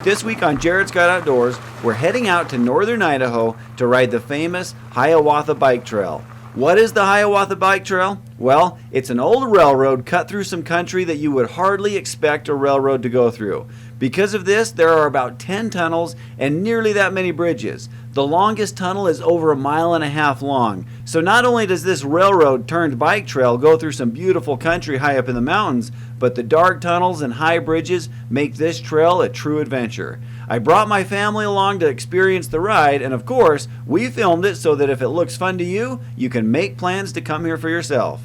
This week on Jared Scott Outdoors, we're heading out to Northern Idaho to ride the famous Hiawatha Bike Trail. What is the Hiawatha Bike Trail? Well, it's an old railroad cut through some country that you would hardly expect a railroad to go through. Because of this, there are about 10 tunnels and nearly that many bridges. The longest tunnel is over 1.5 miles long. So not only does this railroad turned bike trail go through some beautiful country high up in the mountains, but the dark tunnels and high bridges make this trail a true adventure. I brought my family along to experience the ride, and of course, we filmed it so that if it looks fun to you, you can make plans to come here for yourself.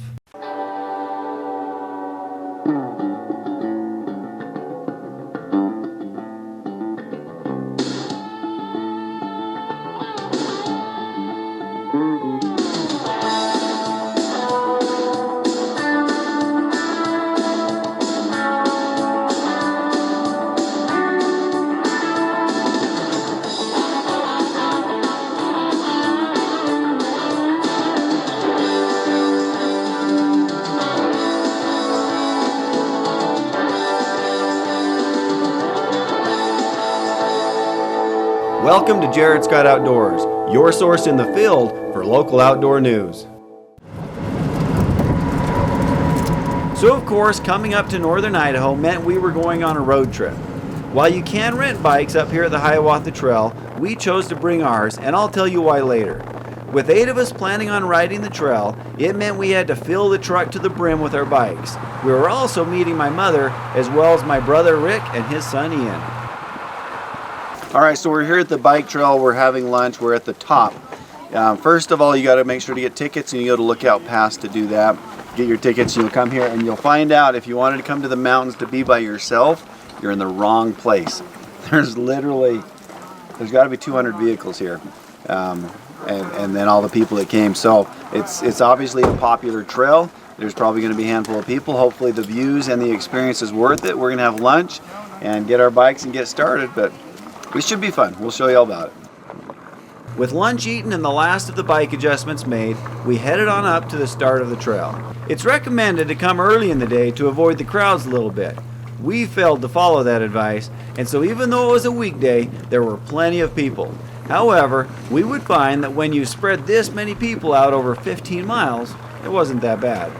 Welcome to Jared Scott Outdoors, your source in the field for local outdoor news. So of course, coming up to Northern Idaho meant we were going on a road trip. While you can rent bikes up here at the Hiawatha Trail, we chose to bring ours, and I'll tell you why later. With 8 of us planning on riding the trail, it meant we had to fill the truck to the brim with our bikes. We were also meeting my mother, as well as my brother Rick and his son Ian. Alright, so we're here at the bike trail, we're having lunch, we're at the top. First of all, you got to make sure to get tickets, and you go to Lookout Pass to do that. Get your tickets, you'll come here and you'll find out if you wanted to come to the mountains to be by yourself, you're in the wrong place. There's got to be 200 vehicles here, and then all the people that came. So it's obviously a popular trail. There's probably going to be a handful of people. Hopefully the views and the experience is worth it. We're going to have lunch and get our bikes and get started, but it should be fun. We'll show you all about it. With lunch eaten and the last of the bike adjustments made, we headed on up to the start of the trail. It's recommended to come early in the day to avoid the crowds a little bit. We failed to follow that advice, and so even though it was a weekday, there were plenty of people. However, we would find that when you spread this many people out over 15 miles, it wasn't that bad.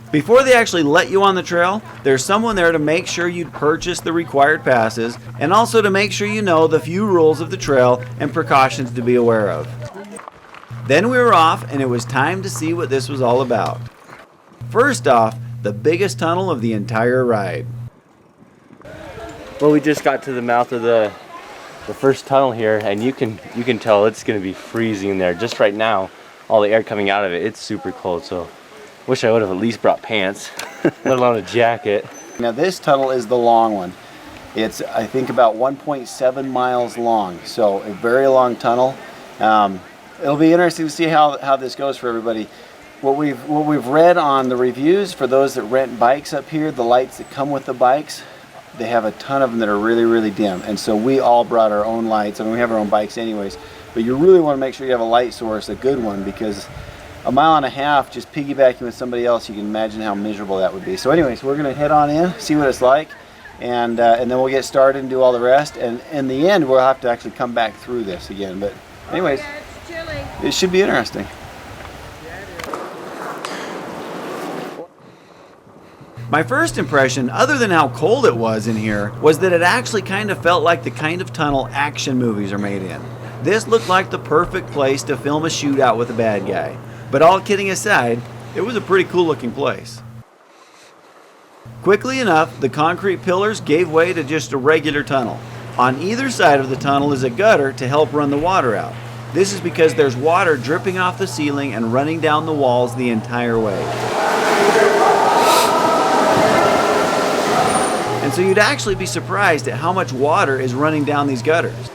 Before they actually let you on the trail, there's someone there to make sure you purchase the required passes and also to make sure you know the few rules of the trail and precautions to be aware of. Then we were off and it was time to see what this was all about. First off, the biggest tunnel of the entire ride. Well, we just got to the mouth of the first tunnel here, and you can tell it's going to be freezing in there. Just right now, all the air coming out of it, it's super cold, so wish I would have at least brought pants, let alone a jacket. Now this tunnel is the long one. It's, I think, about 1.7 miles long, so a very long tunnel. It'll be interesting to see how this goes for everybody. What we've read on the reviews for those that rent bikes up here, the lights that come with the bikes, they have a ton of them that are really, really dim. And so we all brought our own lights. I mean, we have our own bikes anyways, but you really want to make sure you have a light source, a good one, because 1.5 miles just piggybacking with somebody else, you can imagine how miserable that would be. So anyways, we're going to head on in, see what it's like, and then we'll get started and do all the rest. And in the end, we'll have to actually come back through this again. But anyways, it should be interesting. My first impression, other than how cold it was in here, was that it actually kind of felt like the kind of tunnel action movies are made in. This looked like the perfect place to film a shootout with a bad guy. But all kidding aside, it was a pretty cool looking place. Quickly enough, the concrete pillars gave way to just a regular tunnel. On either side of the tunnel is a gutter to help run the water out. This is because there's water dripping off the ceiling and running down the walls the entire way. And so you'd actually be surprised at how much water is running down these gutters.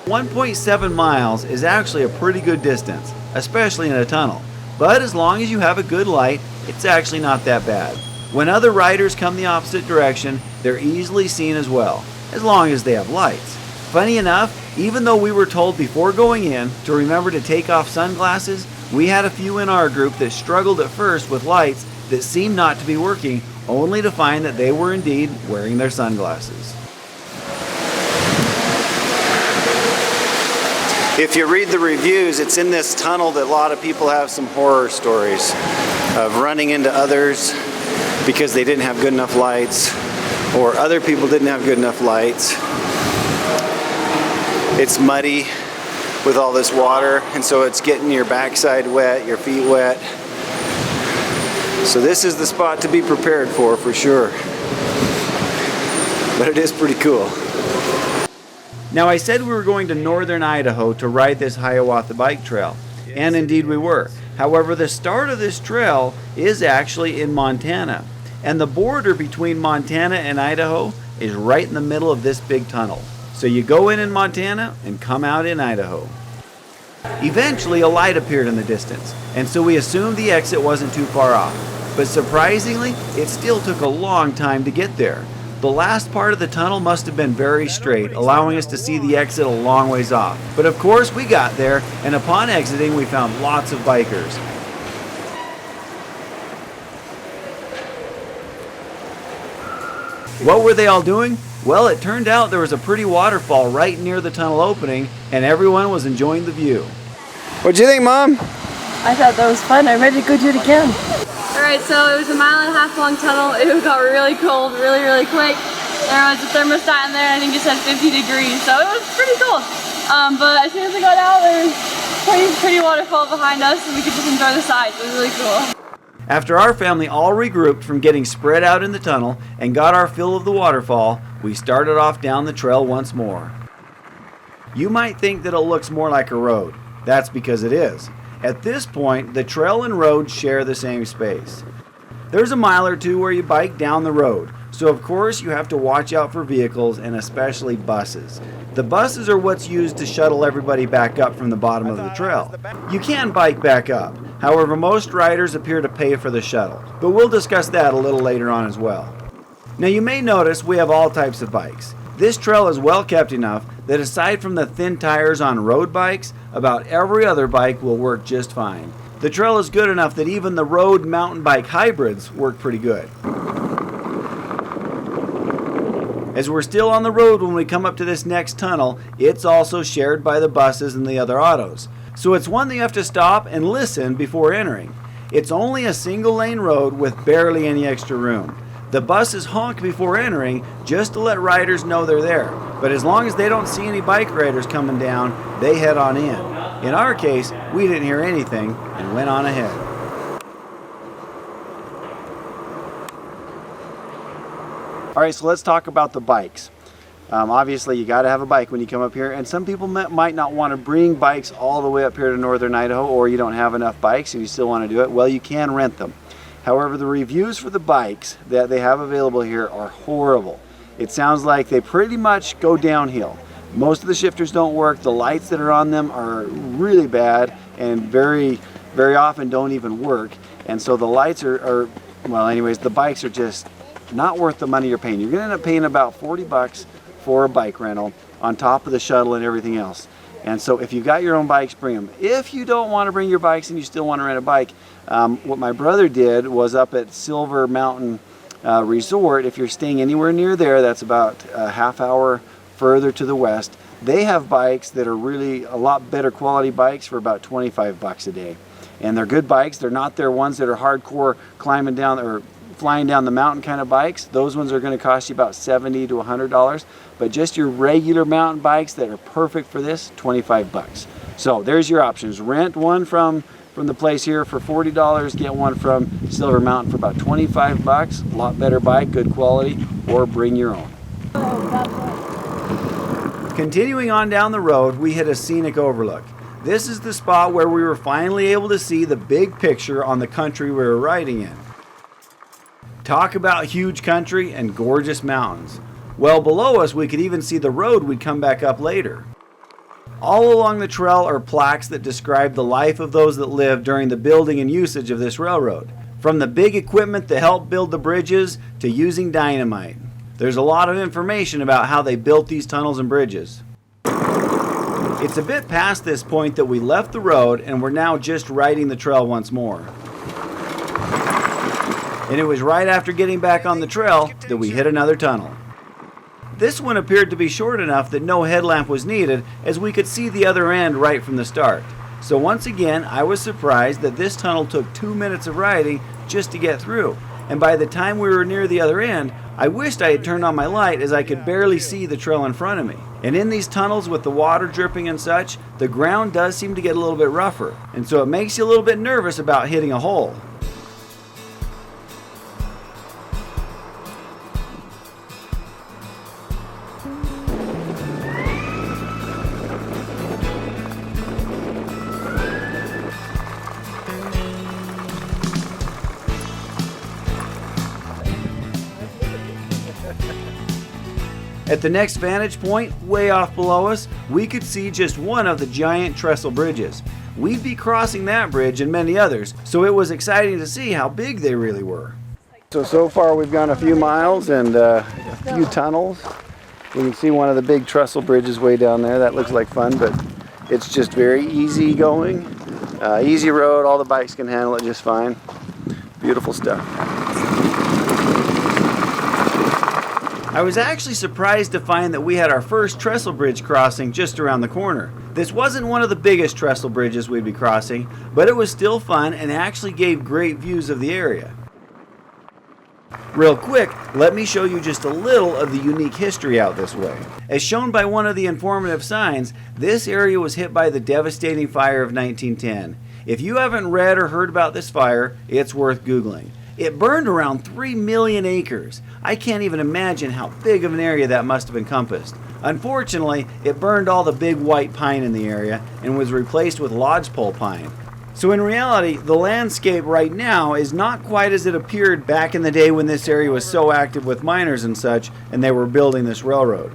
1.7 miles is actually a pretty good distance, especially in a tunnel. But as long as you have a good light, it's actually not that bad. When other riders come the opposite direction, they're easily seen as well, as long as they have lights. Funny enough, even though we were told before going in to remember to take off sunglasses, we had a few in our group that struggled at first with lights that seemed not to be working, only to find that they were indeed wearing their sunglasses. If you read the reviews, it's in this tunnel that a lot of people have some horror stories of running into others because they didn't have good enough lights, or other people didn't have good enough lights. It's muddy with all this water, and so it's getting your backside wet, your feet wet. So this is the spot to be prepared for sure. But it is pretty cool. Now, I said we were going to Northern Idaho to ride this Hiawatha bike trail, and indeed we were. However, the start of this trail is actually in Montana, and the border between Montana and Idaho is right in the middle of this big tunnel. So you go in Montana and come out in Idaho. Eventually, a light appeared in the distance, and so we assumed the exit wasn't too far off. But surprisingly, it still took a long time to get there. The last part of the tunnel must have been very straight, allowing us to see the exit a long ways off. But of course, we got there, and upon exiting, we found lots of bikers. What were they all doing? Well, it turned out there was a pretty waterfall right near the tunnel opening, and everyone was enjoying the view. What'd you think, Mom? I thought that was fun. I'm ready to go do it again. Alright, so it was a 1.5 mile long tunnel. It got really cold really quick. There was a thermostat in there, I think it said 50 degrees, so it was pretty cold. But as soon as we got out, there was pretty waterfall behind us, and we could just enjoy the sights. It was really cool. After our family all regrouped from getting spread out in the tunnel and got our fill of the waterfall, we started off down the trail once more. You might think that it looks more like a road. That's because it is. At this point, the trail and road share the same space. There's a mile or two where you bike down the road, so of course you have to watch out for vehicles and especially buses. The buses are what's used to shuttle everybody back up from the bottom of the trail. You can bike back up, however most riders appear to pay for the shuttle, but we'll discuss that a little later on as well. Now you may notice we have all types of bikes. This trail is well kept enough that aside from the thin tires on road bikes, about every other bike will work just fine. The trail is good enough that even the road mountain bike hybrids work pretty good. As we're still on the road when we come up to this next tunnel, it's also shared by the buses and the other autos. So it's one that you have to stop and listen before entering. It's only a single lane road with barely any extra room. The buses honk before entering just to let riders know they're there, but as long as they don't see any bike riders coming down, they head on in. In our case, we didn't hear anything and went on ahead. Alright, so let's talk about the bikes. Obviously, you got to have a bike when you come up here, and some people might not want to bring bikes all the way up here to Northern Idaho, or you don't have enough bikes and you still want to do it. Well, you can rent them. However, the reviews for the bikes that they have available here are horrible. It sounds like they pretty much go downhill. Most of the shifters don't work. The lights that are on them are really bad and very often don't even work. And so the lights are well, anyways, the bikes are just not worth the money you're paying. You're gonna end up paying about 40 bucks for a bike rental on top of the shuttle and everything else. And so if you've got your own bikes, bring them. If you don't want to bring your bikes and you still want to rent a bike, what my brother did was up at Silver Mountain Resort. If you're staying anywhere near there, that's about a half hour further to the west. They have bikes that are really a lot better quality bikes for about 25 bucks a day. And they're good bikes. They're not their ones that are hardcore climbing down or flying down the mountain kind of bikes. Those ones are going to cost you about $70 to $100. But just your regular mountain bikes that are perfect for this, 25 bucks. So there's your options. Rent one from the place here for $40, get one from Silver Mountain for about 25 bucks. A lot better bike, good quality, or bring your own. Continuing on down the road, we hit a scenic overlook. This is the spot where we were finally able to see the big picture on the country we were riding in. Talk about huge country and gorgeous mountains. Well below us, we could even see the road we'd come back up later. All along the trail are plaques that describe the life of those that lived during the building and usage of this railroad. From the big equipment that helped build the bridges to using dynamite. There's a lot of information about how they built these tunnels and bridges. It's a bit past this point that we left the road and we're now just riding the trail once more. And it was right after getting back on the trail that we hit another tunnel. This one appeared to be short enough that no headlamp was needed, as we could see the other end right from the start. So once again, I was surprised that this tunnel took 2 minutes of riding just to get through. And by the time we were near the other end, I wished I had turned on my light, as I could barely see the trail in front of me. And in these tunnels with the water dripping and such, the ground does seem to get a little bit rougher, and so it makes you a little bit nervous about hitting a hole. At the next vantage point, way off below us, we could see just one of the giant trestle bridges. We'd be crossing that bridge and many others, so it was exciting to see how big they really were. So far we've gone a few miles and a few tunnels. We can see one of the big trestle bridges way down there. That looks like fun, but it's just very easy going. Easy road, all the bikes can handle it just fine. Beautiful stuff. I was actually surprised to find that we had our first trestle bridge crossing just around the corner. This wasn't one of the biggest trestle bridges we'd be crossing, but it was still fun and actually gave great views of the area. Real quick, let me show you just a little of the unique history out this way. As shown by one of the informative signs, this area was hit by the devastating fire of 1910. If you haven't read or heard about this fire, it's worth Googling. It burned around 3 million acres. I can't even imagine how big of an area that must have encompassed. Unfortunately, it burned all the big white pine in the area and was replaced with lodgepole pine. So in reality, the landscape right now is not quite as it appeared back in the day when this area was so active with miners and such, and they were building this railroad.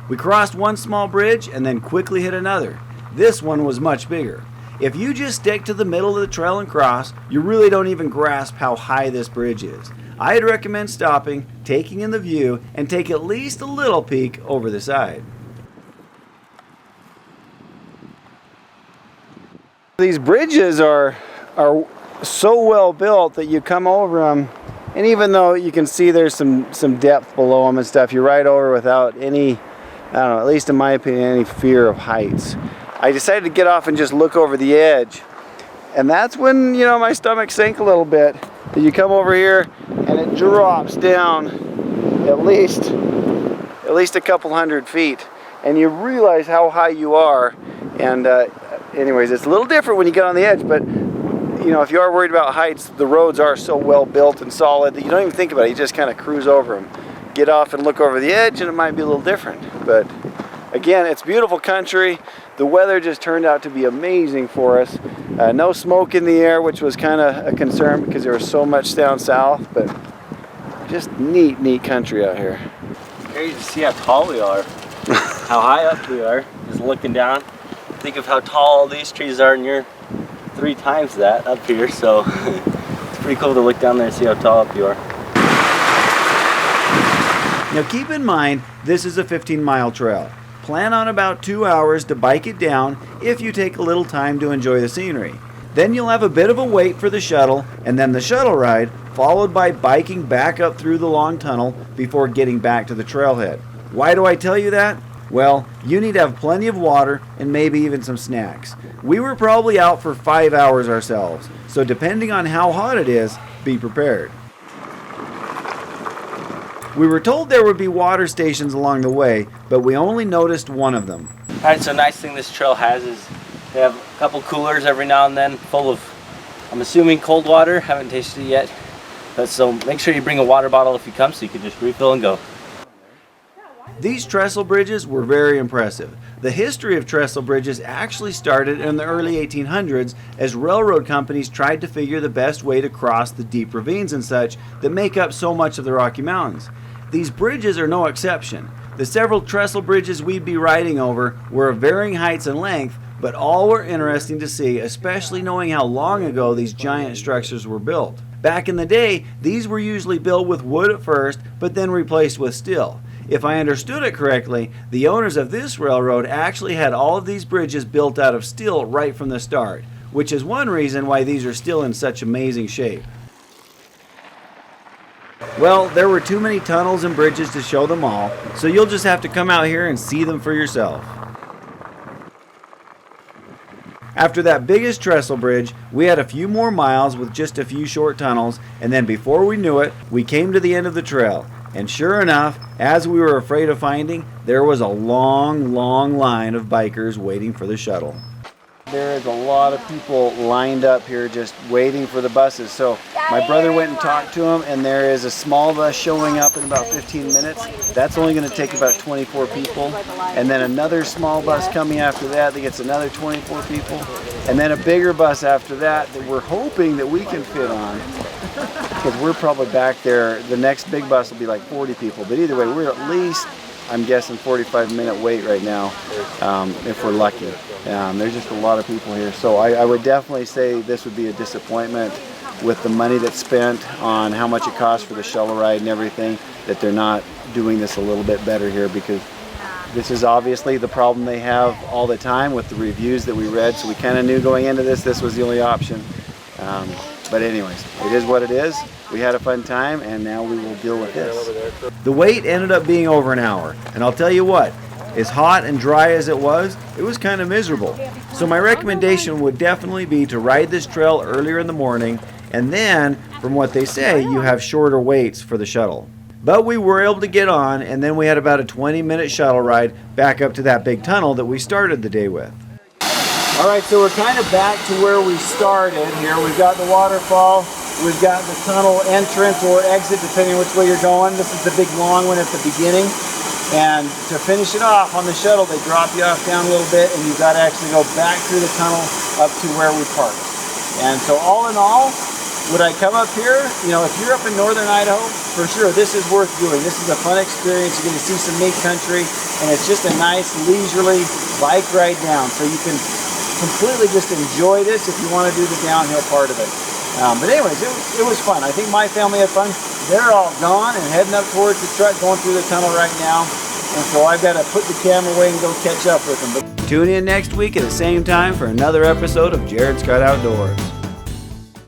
We crossed one small bridge and then quickly hit another. This one was much bigger. If you just stick to the middle of the trail and cross, you really don't even grasp how high this bridge is. I'd recommend stopping, taking in the view, and take at least a little peek over the side. These bridges are so well built that you come over them, and even though you can see there's some depth below them and stuff, you ride over without any, I don't know, at least in my opinion, any fear of heights. I decided to get off and just look over the edge, and that's when, you know, my stomach sank a little bit. You come over here and it drops down at least a couple hundred feet, and you realize how high you are. And anyways, it's a little different when you get on the edge, but you know, if you are worried about heights, the roads are so well built and solid that you don't even think about it. You just kind of cruise over them, get off and look over the edge, and it might be a little different. But again, it's beautiful country. The weather just turned out to be amazing for us. No smoke in the air, which was kind of a concern because there was so much down south, but just neat country out here. Here you can see how tall we are, how high up we are, just looking down. Think of how tall these trees are, and you're 3 times that up here, so it's pretty cool to look down there and see how tall up you are. Now keep in mind, this is a 15-mile trail. Plan on about 2 hours to bike it down if you take a little time to enjoy the scenery. Then you'll have a bit of a wait for the shuttle, and then the shuttle ride, followed by biking back up through the long tunnel before getting back to the trailhead. Why do I tell you that? Well, you need to have plenty of water and maybe even some snacks. We were probably out for 5 hours ourselves, so depending on how hot it is, be prepared. We were told there would be water stations along the way, but we only noticed one of them. Alright, so nice thing this trail has is they have a couple coolers every now and then full of, I'm assuming, cold water. Haven't tasted it yet. But so make sure you bring a water bottle if you come so you can just refill and go. These trestle bridges were very impressive. The history of trestle bridges actually started in the early 1800s as railroad companies tried to figure the best way to cross the deep ravines and such that make up so much of the Rocky Mountains. These bridges are no exception. The several trestle bridges we'd be riding over were of varying heights and length, but all were interesting to see, especially knowing how long ago these giant structures were built. Back in the day, these were usually built with wood at first, but then replaced with steel. If I understood it correctly, the owners of this railroad actually had all of these bridges built out of steel right from the start, which is one reason why these are still in such amazing shape. Well, there were too many tunnels and bridges to show them all, so you'll just have to come out here and see them for yourself. After that biggest trestle bridge, we had a few more miles with just a few short tunnels, and then before we knew it, we came to the end of the trail. And sure enough, as we were afraid of finding, there was a long, long line of bikers waiting for the shuttle. There is a lot of people lined up here just waiting for the buses. So my brother went and talked to them, and there is a small bus showing up in about 15 minutes. That's only going to take about 24 people. And then another small bus coming after that gets another 24 people. And then a bigger bus after that we're hoping that we can fit on, because we're probably back there. The next big bus will be like 40 people. But either way, we're at least, I'm guessing, 45-minute wait right now, if we're lucky. There's just a lot of people here. So I would definitely say this would be a disappointment with the money that's spent on how much it costs for the shuttle ride and everything, that they're not doing this a little bit better here, because this is obviously the problem they have all the time with the reviews that we read. So we kind of knew going into this was the only option. But anyways, it is what it is. We had a fun time, and now we will deal with this. The wait ended up being over an hour, and I'll tell you what, as hot and dry as it was kind of miserable. So my recommendation would definitely be to ride this trail earlier in the morning, and then, from what they say, you have shorter waits for the shuttle. But we were able to get on, and then we had about a 20-minute shuttle ride back up to that big tunnel that we started the day with. All right, so we're kind of back to where we started here. We've got the waterfall, we've got the tunnel entrance or exit, depending which way you're going. This is the big long one at the beginning. And to finish it off on the shuttle, they drop you off down a little bit, and you've got to actually go back through the tunnel up to where we parked. And so all in all, would I come up here? You know, if you're up in Northern Idaho, for sure, this is worth doing. This is a fun experience. You're going to see some neat country, and it's just a nice, leisurely bike ride down. So you can completely just enjoy this if you want to do the downhill part of it. But anyways, it was fun. I think my family had fun. They're all gone and heading up towards the truck, going through the tunnel right now. And so I've got to put the camera away and go catch up with them. But tune in next week at the same time for another episode of Jared Scott Outdoors.